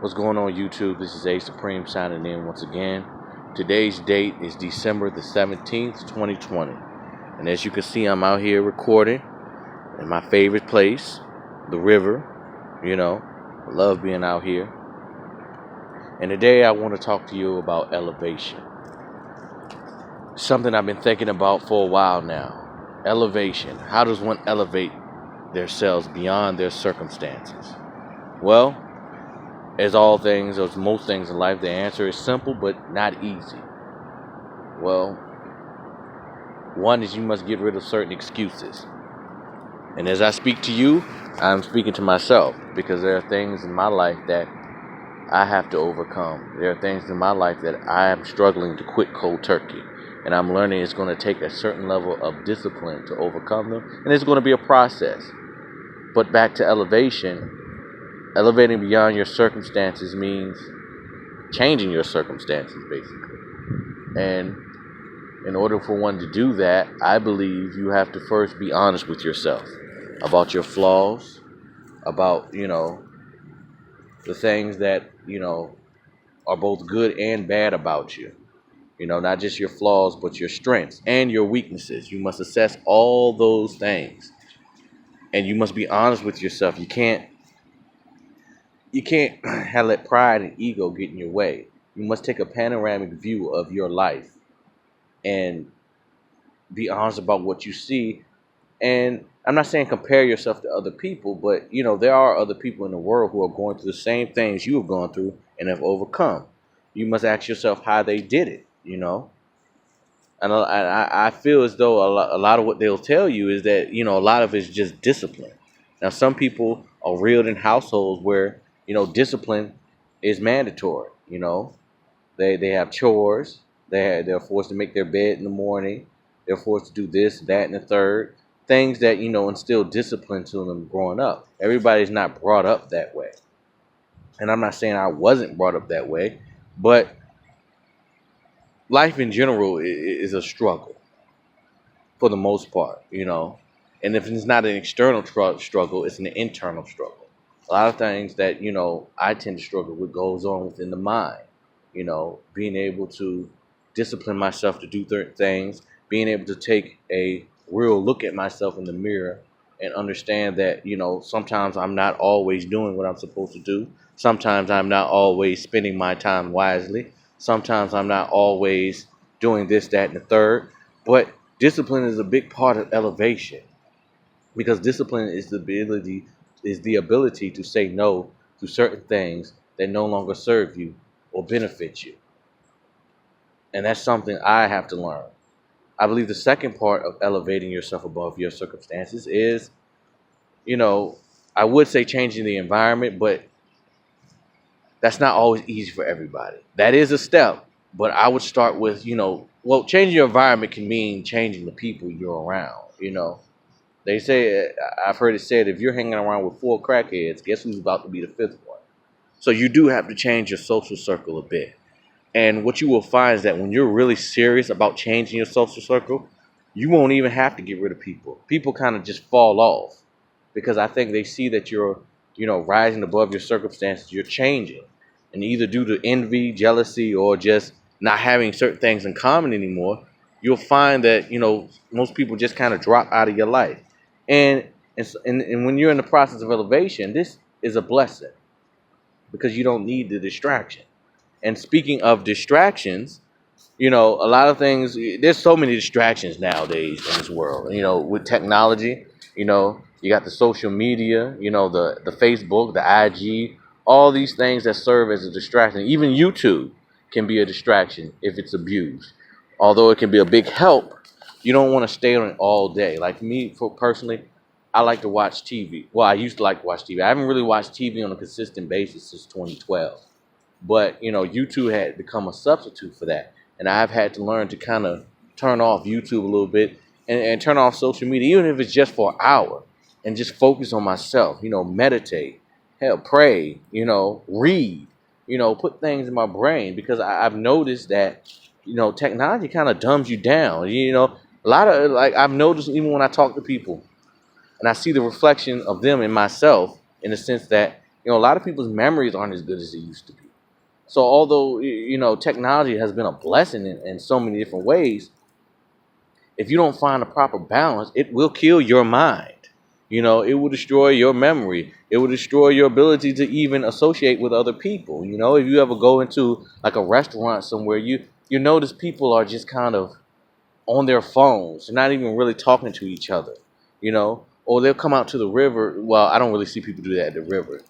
What's going on, YouTube? This is A Supreme signing in once again. Today's date is December the 17th, 2020. And as you can see, I'm out here recording in my favorite place, the river. I love being out here. And today I want to talk to you about elevation. Something I've been thinking about for a while now. Elevation. How does one elevate themselves beyond their circumstances? Well, as all things, as most things in life, the answer is simple but not easy. Well, one is you must get rid of certain excuses. And as I speak to you, I'm speaking to myself because there are things in my life that I have to overcome. There are things in my life that I am struggling to quit cold turkey. And I'm learning it's going to take a certain level of discipline to overcome them. And it's going to be a process. But back to elevation. Elevating beyond your circumstances means changing your circumstances, basically. And in order for one to do that, I believe you have to first be honest with yourself about your flaws, about, the things that, are both good and bad about you. Not just your flaws, but your strengths and your weaknesses. You must assess all those things. And you must be honest with yourself. You can't let pride and ego get in your way. You must take a panoramic view of your life and be honest about what you see. And I'm not saying compare yourself to other people, but there are other people in the world who are going through the same things you have gone through and have overcome. You must ask yourself how they did it. And I feel as though a lot of what they'll tell you is that a lot of it's just discipline. Now, some people are reared in households where discipline is mandatory. They have chores. They're forced to make their bed in the morning. They're forced to do this, that, and the third. Things that instill discipline to them growing up. Everybody's not brought up that way, and I'm not saying I wasn't brought up that way, but life in general is a struggle for the most part. And if it's not an external struggle, it's an internal struggle. A lot of things that I tend to struggle with goes on within the mind. Being able to discipline myself to do things, being able to take a real look at myself in the mirror and understand that sometimes I'm not always doing what I'm supposed to do. Sometimes I'm not always spending my time wisely. Sometimes I'm not always doing this, that, and the third. But discipline is a big part of elevation, because discipline is the ability to say no to certain things that no longer serve you or benefit you. And that's something I have to learn. I believe the second part of elevating yourself above your circumstances is, I would say changing the environment, but that's not always easy for everybody. That is a step, but I would start with, changing your environment can mean changing the people you're around. They say, I've heard it said, if you're hanging around with 4 crackheads, guess who's about to be the 5th one? So you do have to change your social circle a bit. And what you will find is that when you're really serious about changing your social circle, you won't even have to get rid of people. People kind of just fall off because I think they see that you're, rising above your circumstances, you're changing. And either due to envy, jealousy, or just not having certain things in common anymore, you'll find that, most people just kind of drop out of your life. And when you're in the process of elevation, this is a blessing because you don't need the distraction. And speaking of distractions, a lot of things, there's so many distractions nowadays in this world. With technology, you got the social media, the Facebook, the IG, all these things that serve as a distraction. Even YouTube can be a distraction if it's abused. Although it can be a big help, you don't want to stay on it all day. Like me, personally, I like to watch TV. Well, I used to like to watch TV. I haven't really watched TV on a consistent basis since 2012. But, YouTube had become a substitute for that. And I've had to learn to kind of turn off YouTube a little bit and turn off social media, even if it's just for an hour, and just focus on myself, meditate, hell, pray, read, put things in my brain, because I've noticed that, technology kind of dumbs you down. A lot of, I've noticed even when I talk to people and I see the reflection of them in myself, in the sense that, You know, a lot of people's memories aren't as good as they used to be. So although technology has been a blessing in so many different ways, if you don't find a proper balance, it will kill your mind. You know, it will destroy your memory. It will destroy your ability to even associate with other people. You know, if you ever go into like a restaurant somewhere, you notice people are just kind of on their phones. They're not even really talking to each other. You know, or they'll come out to the river. Well, I don't really see people do that at the river,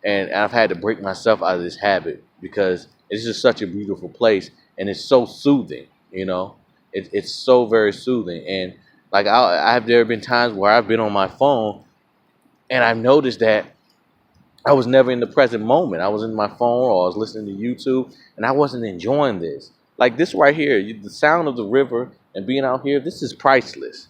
and I've had to break myself out of this habit because it's just such a beautiful place and it's so soothing. You know, it's so very soothing. And like I have there have been times where I've been on my phone and I've noticed that I was never in the present moment. I was in my phone or I was listening to YouTube and I wasn't enjoying this. Like this right here, the sound of the river and being out here, this is priceless.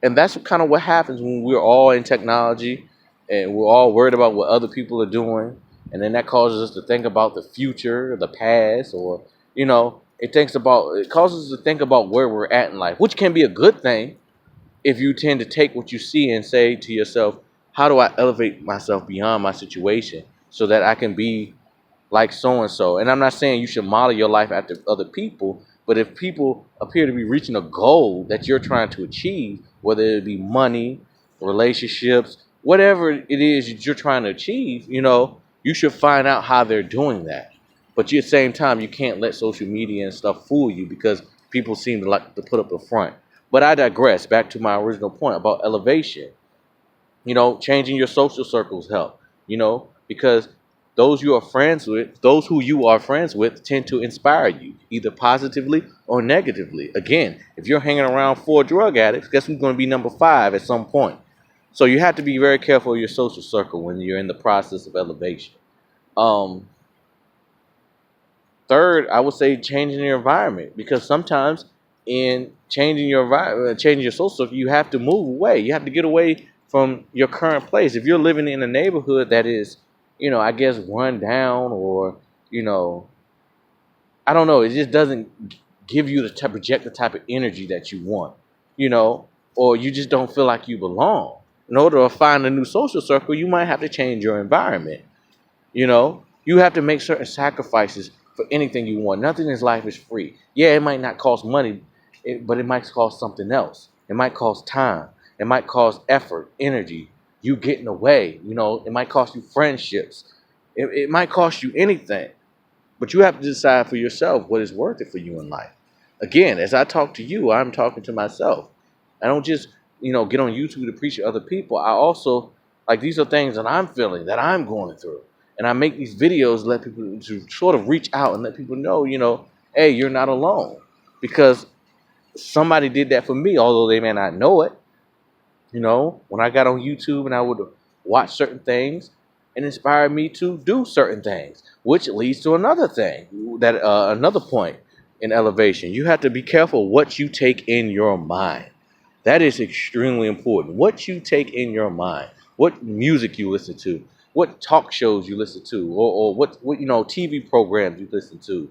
And that's kind of what happens when we're all in technology and we're all worried about what other people are doing. And then that causes us to think about the future, the past, or, it causes us to think about where we're at in life, which can be a good thing if you tend to take what you see and say to yourself, how do I elevate myself beyond my situation so that I can be like so and so? And I'm not saying you should model your life after other people, but if people appear to be reaching a goal that you're trying to achieve, whether it be money, relationships, whatever it is that you're trying to achieve, you should find out how they're doing that. But at the same time, you can't let social media and stuff fool you because people seem to like to put up a front. But I digress. Back to my original point about elevation. Changing your social circles help. Because those who you are friends with, tend to inspire you, either positively or negatively. Again, if you're hanging around 4 drug addicts, guess who's going to be number 5 at some point? So you have to be very careful of your social circle when you're in the process of elevation. Um, Third, I would say changing your environment because sometimes in changing your environment, changing your social circle, you have to move away. You have to get away from your current place. If you're living in a neighborhood that is, I guess run down or, you know, I don't know, it just doesn't give you the type project the type of energy that you want, you know, or you just don't feel like you belong. In order to find a new social circle, you might have to change your environment. You have to make certain sacrifices for anything you want. Nothing in life is free. Yeah, it might not cost money, but it might cost something else. It might cost time. It might cost effort, energy, you getting away. It might cost you friendships. It might cost you anything. But you have to decide for yourself what is worth it for you in life. Again, as I talk to you, I'm talking to myself. I don't just, get on YouTube to preach to other people. I also, like, these are things that I'm feeling, that I'm going through. And I make these videos, let people to sort of reach out and let people know, hey, you're not alone. Because somebody did that for me, although they may not know it. When I got on YouTube and I would watch certain things, it inspired me to do certain things, which leads to another thing, that another point in elevation. You have to be careful what you take in your mind. That is extremely important. What you take in your mind, what music you listen to, what talk shows you listen to, or what TV programs you listen to.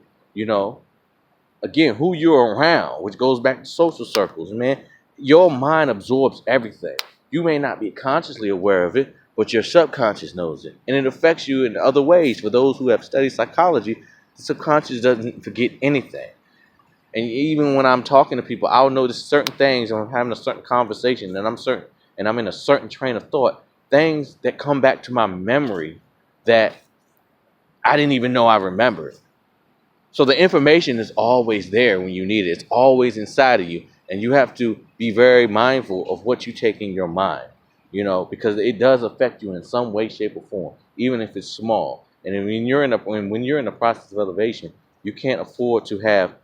Again, who you're around, which goes back to social circles, man. Your mind absorbs everything. You may not be consciously aware of it, but your subconscious knows it. And it affects you in other ways. For those who have studied psychology, the subconscious doesn't forget anything. And even when I'm talking to people, I'll notice certain things when I'm having a certain conversation and I'm in a certain train of thought, things that come back to my memory that I didn't even know I remembered. So the information is always there when you need it. It's always inside of you. And you have to be very mindful of what you take in your mind, because it does affect you in some way, shape, or form, even if it's small. And when you're in the process of elevation, you can't afford to have,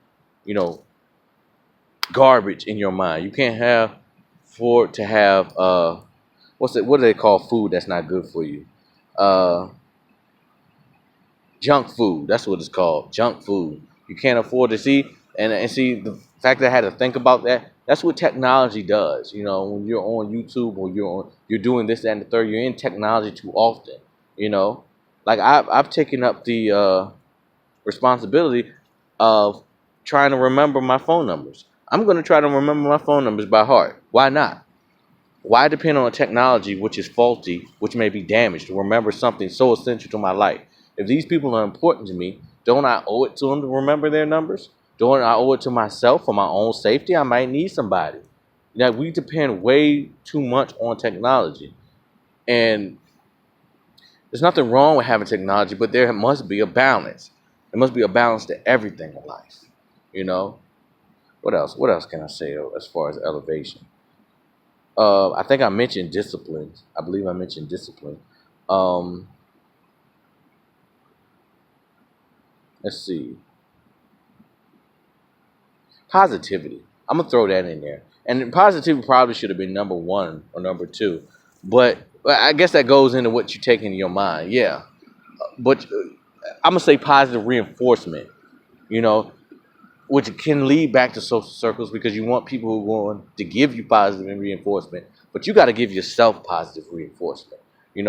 garbage in your mind. You can't afford to have what do they call food that's not good for you? Uh, Junk food. That's what it's called. Junk food. You can't afford to see and see the fact that I had to think about that. That's what technology does. When you're on YouTube or you're doing this, that, and the third, you're in technology too often. Like I've taken up the responsibility of trying to remember my phone numbers. I'm going to try to remember my phone numbers by heart. Why not? Why depend on a technology which is faulty, which may be damaged, to remember something so essential to my life? If these people are important to me, don't I owe it to them to remember their numbers? Don't I owe it to myself for my own safety? I might need somebody. Now, we depend way too much on technology. And there's nothing wrong with having technology, but there must be a balance. There must be a balance to everything in life. You know? What else? What else can I say as far as elevation? I think I mentioned discipline. I believe I mentioned discipline. Um, let's see. Positivity. I'm gonna throw that in there. And positivity probably should have been number one or number two, but I guess that goes into what you take into your mind. Yeah, but I'm gonna say positive reinforcement. You know, which can lead back to social circles because you want people who are going to give you positive reinforcement, but you got to give yourself positive reinforcement. You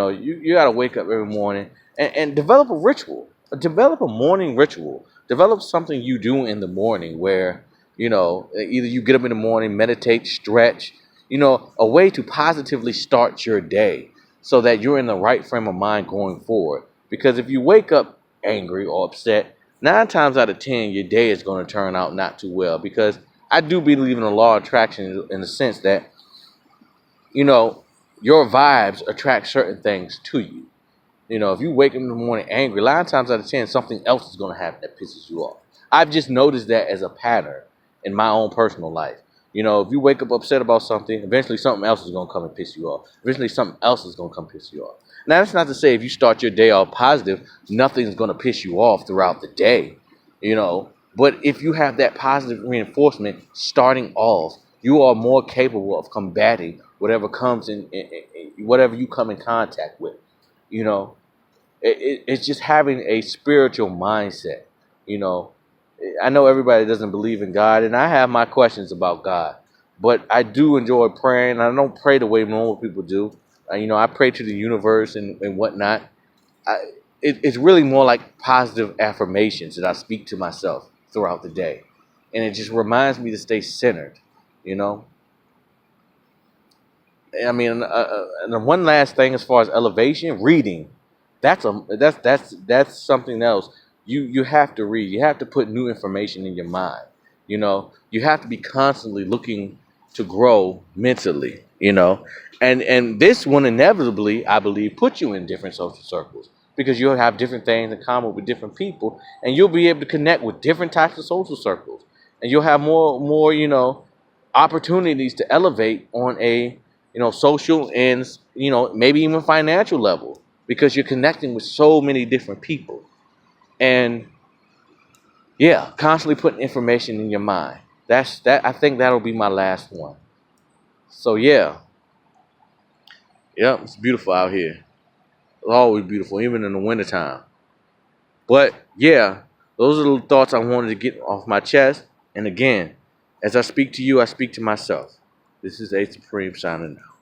got to wake up every morning and develop a ritual, develop a morning ritual, develop something you do in the morning where, either you get up in the morning, meditate, stretch, a way to positively start your day so that you're in the right frame of mind going forward. Because if you wake up angry or upset, 9 times out of 10, your day is going to turn out not too well. Because I do believe in the law of attraction in the sense that, your vibes attract certain things to you. If you wake up in the morning angry, 9 times out of 10, something else is going to happen that pisses you off. I've just noticed that as a pattern in my own personal life. If you wake up upset about something, eventually something else is going to come and piss you off. Eventually something else is going to come piss you off. Now, that's not to say if you start your day off positive, nothing's going to piss you off throughout the day, But if you have that positive reinforcement starting off, you are more capable of combating whatever comes in whatever you come in contact with. You know, it's just having a spiritual mindset. You know, I know everybody doesn't believe in God, and I have my questions about God, but I do enjoy praying. I don't pray the way normal people do. I pray to the universe and whatnot. I, it's really more like positive affirmations that I speak to myself throughout the day, and it just reminds me to stay centered. You know, and the one last thing as far as elevation, reading. That's something else. You have to read. You have to put new information in your mind. You have to be constantly looking to grow mentally. And this one inevitably, I believe, puts you in different social circles because you'll have different things in common with different people, and you'll be able to connect with different types of social circles, and you'll have more opportunities to elevate on a social and maybe even financial level because you're connecting with so many different people. And yeah, constantly putting information in your mind. I think that'll be my last one. So yeah, it's beautiful out here. It's always beautiful, even in the wintertime. But yeah, those are the thoughts I wanted to get off my chest. And again, as I speak to you, I speak to myself. This is A Supreme signing out.